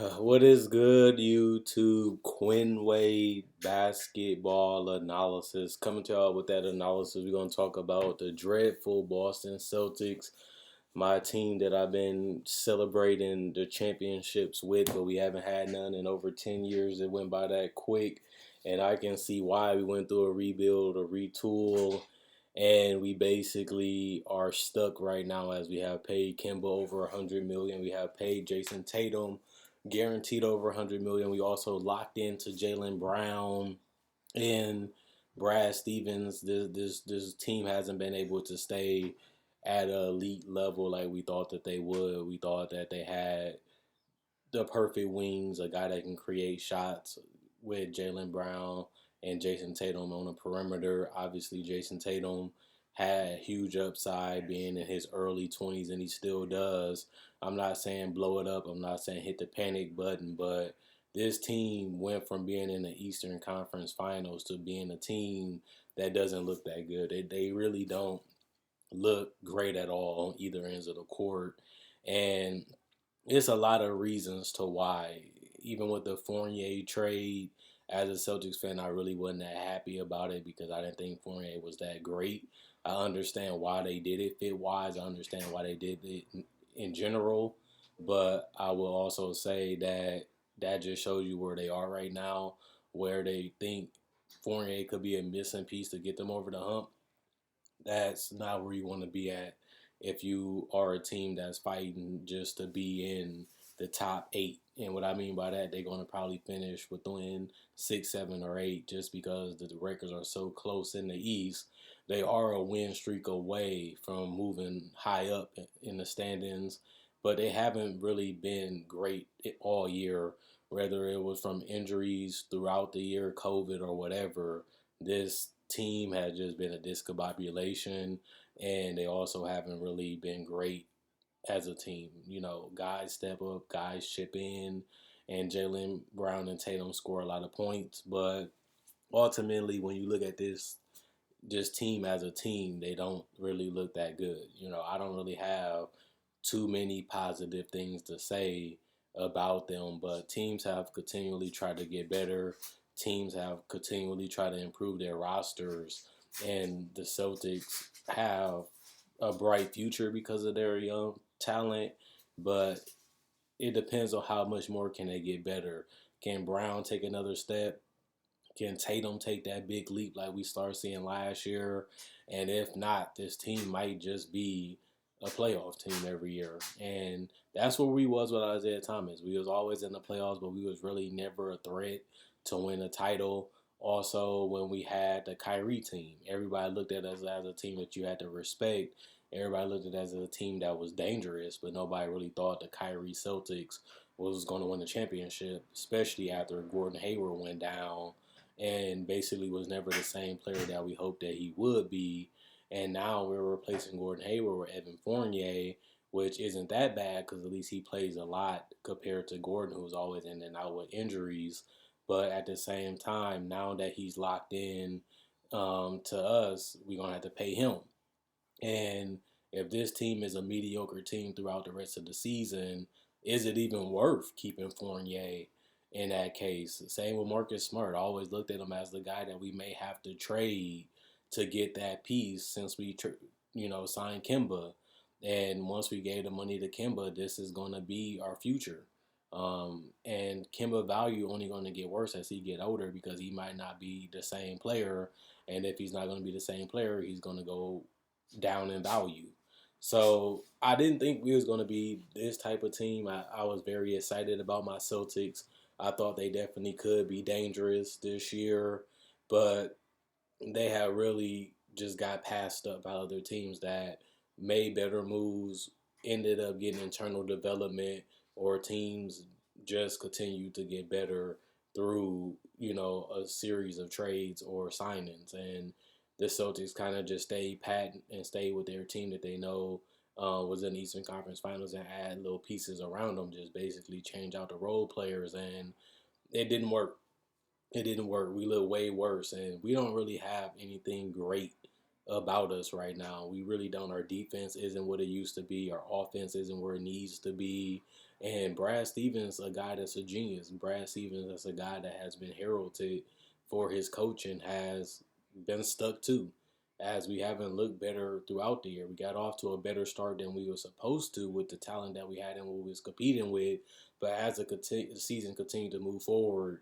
What is good, YouTube? Quinway basketball analysis. Coming to y'all with that analysis, we're going to talk about the dreadful Boston Celtics, my team that I've been celebrating the championships with, but we haven't had none in over 10 years. It went by that quick, and I can see why we went through a rebuild, a retool, and we basically are stuck right now as we have paid Kimba over 100 million. We have paid Jason Tatum guaranteed over 100 million. We also locked into Jaylen Brown and Brad Stevens. This team hasn't been able to stay at an elite level like we thought that they would. We thought that they had the perfect wings, a guy that can create shots with Jaylen Brown and Jason Tatum on the perimeter. Obviously, Jason Tatum had huge upside being in his early 20s, and he still does. I'm not saying blow it up. I'm not saying hit the panic button, but this team went from being in the Eastern Conference Finals to being a team that doesn't look that good. They really don't look great at all on either ends of the court. And it's a lot of reasons to why. Even with the Fournier trade, as a Celtics fan, I really wasn't that happy about it because I didn't think Fournier was that great. I understand why they did it fit wise. I understand why they did it in general. But I will also say that that just shows you where they are right now, where they think Fournier could be a missing piece to get them over the hump. That's not where you want to be at if you are a team that's fighting just to be in the top eight. And what I mean by that, they're going to probably finish within six, seven, or eight just because the records are so close in the East. They are a win streak away from moving high up in the standings, but they haven't really been great all year, whether it was from injuries throughout the year, COVID, or whatever. This team has just been a discombobulation, and they also haven't really been great as a team. You know, guys step up, guys chip in, and Jaylen Brown and Tatum score a lot of points. But ultimately, when you look at this team as a team, they don't really look that good. You know, I don't really have too many positive things to say about them, but teams have continually tried to get better. Teams have continually tried to improve their rosters, and the Celtics have a bright future because of their young talent, but it depends on how much more can they get better. Can Brown take another step? Can Tatum take that big leap like we started seeing last year? And if not, this team might just be a playoff team every year. And that's where we was with Isaiah Thomas. We was always in the playoffs, but we was really never a threat to win a title. Also, when we had the Kyrie team, everybody looked at us as a team that you had to respect. Everybody looked at us as a team that was dangerous, but nobody really thought the Kyrie Celtics was going to win the championship, especially after Gordon Hayward went down and basically was never the same player that we hoped that he would be. And now we're replacing Gordon Hayward with Evan Fournier, which isn't that bad because at least he plays a lot compared to Gordon, who's always in and out with injuries. But at the same time, now that he's locked in to us, we're going to have to pay him. And if this team is a mediocre team throughout the rest of the season, is it even worth keeping Fournier in that case? Same with Marcus Smart. I always looked at him as the guy that we may have to trade to get that piece since we, signed Kimba. And once we gave the money to Kimba, this is going to be our future. And Kimba value only going to get worse as he get older because he might not be the same player. And if he's not going to be the same player, he's going to go down in value. So I didn't think we was going to be this type of team. I was very excited about my Celtics. I thought they definitely could be dangerous this year, but they have really just got passed up by other teams that made better moves, ended up getting internal development, or teams just continue to get better through, a series of trades or signings. And the Celtics kind of just stayed pat and stayed with their team that they know was in the Eastern Conference Finals and add little pieces around them, just basically change out the role players. And it didn't work. It didn't work. We look way worse, and we don't really have anything great about us right now. We really don't. Our defense isn't what it used to be. Our offense isn't where it needs to be. And Brad Stevens, a guy that's a genius. Brad Stevens, that's a guy that has been heralded for his coaching, has been stuck to. As we haven't looked better throughout the year, we got off to a better start than we were supposed to with the talent that we had and what we was competing with. But as the season continued to move forward,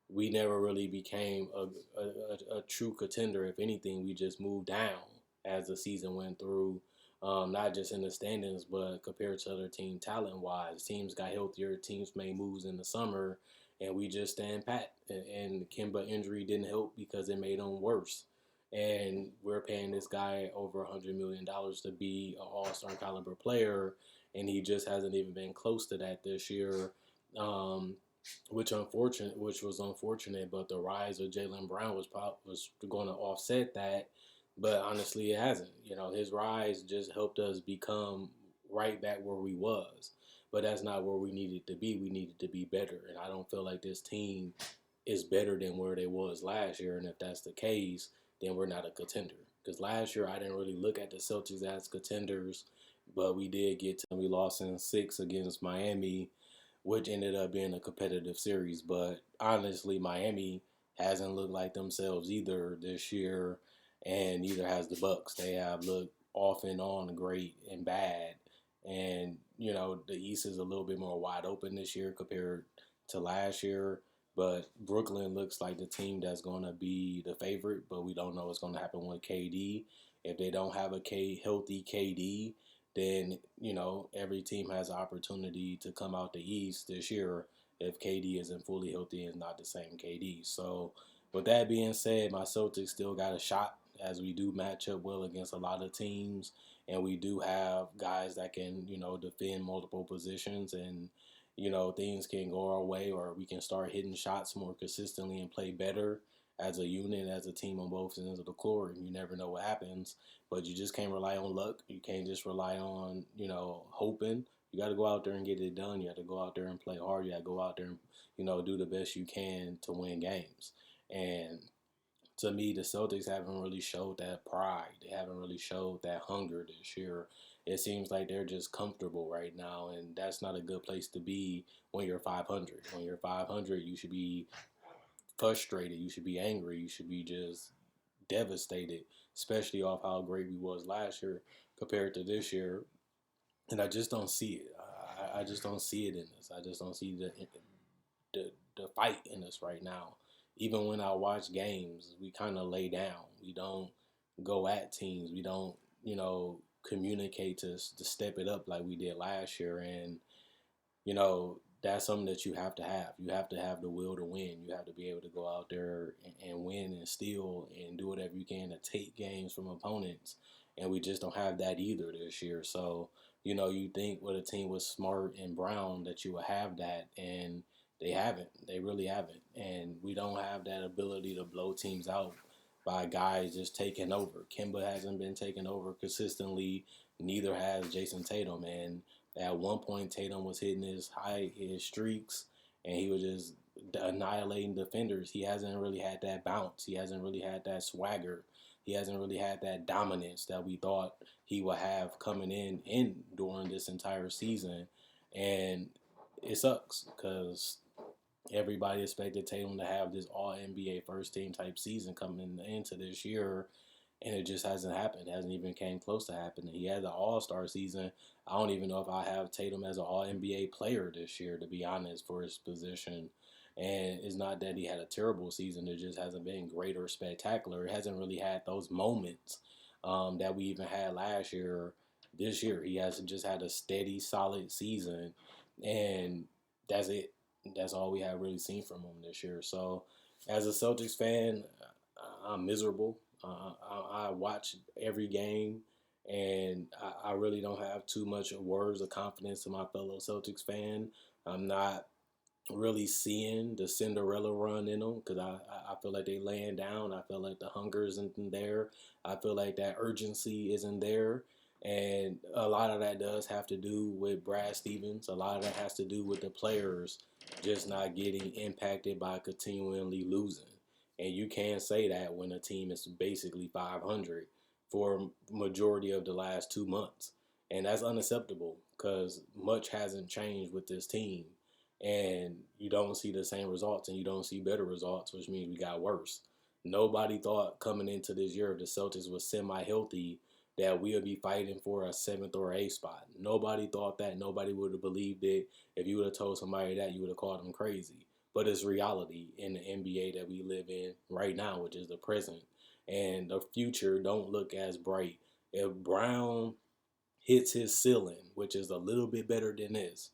we never really became a true contender. If anything, we just moved down as the season went through, not just in the standings, but compared to other team talent wise. Teams got healthier, teams made moves in the summer, and we just stand pat. And Kimba injury didn't help because it made him worse. And we're paying this guy over $100 million to be an all-star caliber player, and he just hasn't even been close to that this year. Um, which was unfortunate. But the rise of Jaylen Brown was going to offset that, but honestly, it hasn't. You know, his rise just helped us become right back where we was, but that's not where we needed to be. We needed to be better, and I don't feel like this team is better than where they was last year. And if that's the case, then we're not a contender. Because last year I didn't really look at the Celtics as contenders, but we did get to we lost in six against Miami, which ended up being a competitive series. But honestly, Miami hasn't looked like themselves either this year, and neither has the Bucks. They have looked off and on great and bad, and you know the East is a little bit more wide open this year compared to last year. But Brooklyn looks like the team that's going to be the favorite, but we don't know what's going to happen with KD. If they don't have a healthy KD, then you know every team has an opportunity to come out the East this year if KD isn't fully healthy and not the same KD. So, with that being said, my Celtics still got a shot as we do match up well against a lot of teams, and we do have guys that can defend multiple positions, and things can go our way, or we can start hitting shots more consistently and play better as a unit, as a team on both ends of the court. And you never know what happens, but you just can't rely on luck. You can't just rely on, hoping. You got to go out there and get it done. You have to go out there and play hard. You got to go out there and, do the best you can to win games. And to me, the Celtics haven't really showed that pride. They haven't really showed that hunger this year. It seems like they're just comfortable right now, and that's not a good place to be when you're 500. When you're 500, you should be frustrated. You should be angry. You should be just devastated, especially off how great we was last year compared to this year. And I just don't see it. I just don't see it in us. I just don't see the fight in us right now. Even when I watch games, we kind of lay down. We don't go at teams. We don't, communicate to step it up like we did last year. And that's something that you have to have. You have to have the will to win. You have to be able to go out there and win and steal and do whatever you can to take games from opponents. And we just don't have that either this year. So, you think with a team with Smart and Brown that you would have that, and they haven't. They really haven't. And we don't have that ability to blow teams out by guys just taking over. Kimba hasn't been taking over consistently. Neither has Jason Tatum. And at one point, Tatum was hitting his streaks, and he was just annihilating defenders. He hasn't really had that bounce. He hasn't really had that swagger. He hasn't really had that dominance that we thought he would have coming in during this entire season. And it sucks because everybody expected Tatum to have this All NBA first team type season coming into this year, and it just hasn't happened. It hasn't even came close to happening. He had the All Star season. I don't even know if I have Tatum as an All NBA player this year, to be honest, for his position. And it's not that he had a terrible season; it just hasn't been great or spectacular. It hasn't really had those moments that we even had last year. This year, he hasn't just had a steady, solid season, and that's it. That's all we have really seen from him this year. So, as a Celtics fan, I'm miserable. I watch every game, and I really don't have too much words of confidence to my fellow Celtics fan. I'm not really seeing the Cinderella run in them because I feel like they laying down. I feel like the hunger isn't there. I feel like that urgency isn't there. And a lot of that does have to do with Brad Stevens. A lot of that has to do with the players just not getting impacted by continually losing. And you can't say that when a team is basically 500 for majority of the last 2 months. And that's unacceptable because much hasn't changed with this team. And you don't see the same results and you don't see better results, which means we got worse. Nobody thought coming into this year if the Celtics was semi-healthy that we would be fighting for a seventh or eighth spot. Nobody thought that. Nobody would have believed it. If you would have told somebody that, you would have called them crazy. But it's reality in the NBA that we live in right now, which is the present. And the future don't look as bright. If Brown hits his ceiling, which is a little bit better than this,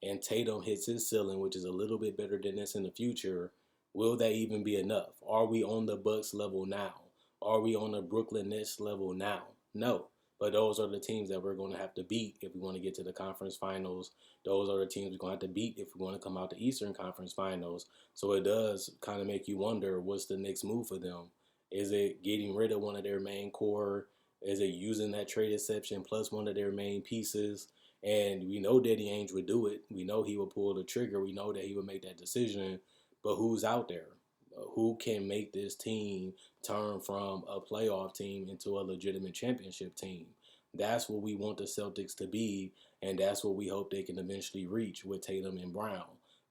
and Tatum hits his ceiling, which is a little bit better than this in the future, will that even be enough? Are we on the Bucks level now? Are we on the Brooklyn Nets level now? No. But those are the teams that we're going to have to beat if we want to get to the conference finals. Those are the teams we're going to have to beat if we want to come out the Eastern Conference Finals. So it does kind of make you wonder what's the next move for them. Is it getting rid of one of their main core? Is it using that trade exception plus one of their main pieces? And we know Daddy Ainge would do it. We know he would pull the trigger. We know that he would make that decision. But who's out there? Who can make this team turn from a playoff team into a legitimate championship team? That's what we want the Celtics to be, and that's what we hope they can eventually reach with Tatum and Brown.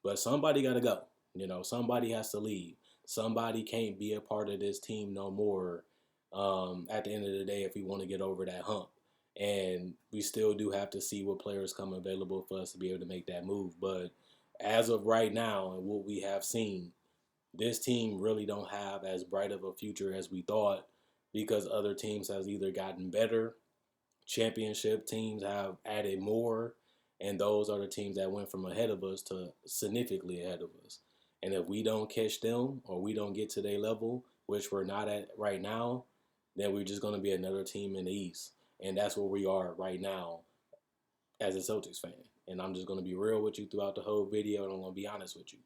But somebody got to go. Somebody has to leave. Somebody can't be a part of this team no more at the end of the day if we want to get over that hump. And we still do have to see what players come available for us to be able to make that move. But as of right now and what we have seen, this team really don't have as bright of a future as we thought because other teams has either gotten better, championship teams have added more, and those are the teams that went from ahead of us to significantly ahead of us. And if we don't catch them or we don't get to their level, which we're not at right now, then we're just going to be another team in the East. And that's where we are right now as a Celtics fan. And I'm just going to be real with you throughout the whole video, and I'm going to be honest with you.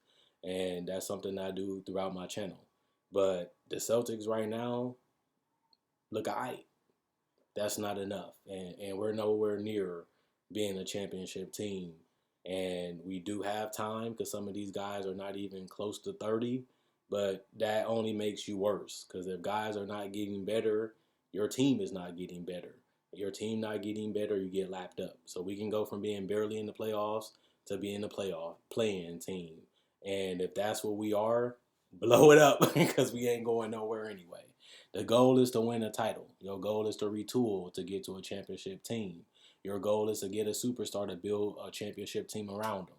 And that's something I do throughout my channel. But the Celtics right now look alright. That's not enough. And we're nowhere near being a championship team. And we do have time because some of these guys are not even close to 30. But that only makes you worse because if guys are not getting better, your team is not getting better. Your team not getting better, you get lapped up. So we can go from being barely in the playoffs to being the playoff playing team. And if that's what we are, blow it up because we ain't going nowhere anyway. The goal is to win a title. Your goal is to retool to get to a championship team. Your goal is to get a superstar to build a championship team around them.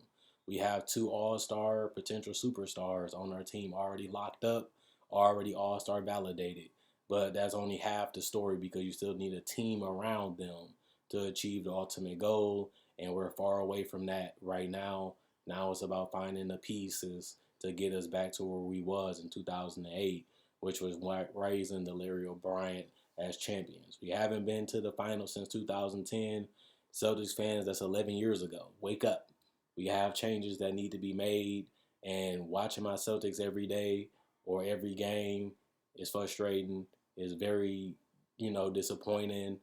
We have two all-star potential superstars on our team already locked up, already all-star validated. But that's only half the story because you still need a team around them to achieve the ultimate goal. And we're far away from that right now. Now it's about finding the pieces to get us back to where we was in 2008, which was raising the Larry O'Brien as champions. We haven't been to the finals since 2010. Celtics fans, that's 11 years ago. Wake up. We have changes that need to be made, and watching my Celtics every day or every game is frustrating. It's very, disappointing,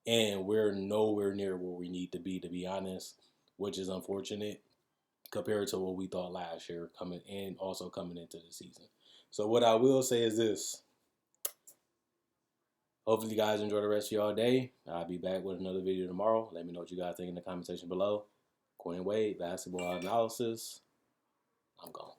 and we're nowhere near where we need to be honest, which is unfortunate compared to what we thought last year coming into the season. So what I will say is this. Hopefully you guys enjoy the rest of your day. I'll be back with another video tomorrow. Let me know what you guys think in the comment section below. Quinn Wade, basketball analysis. I'm gone.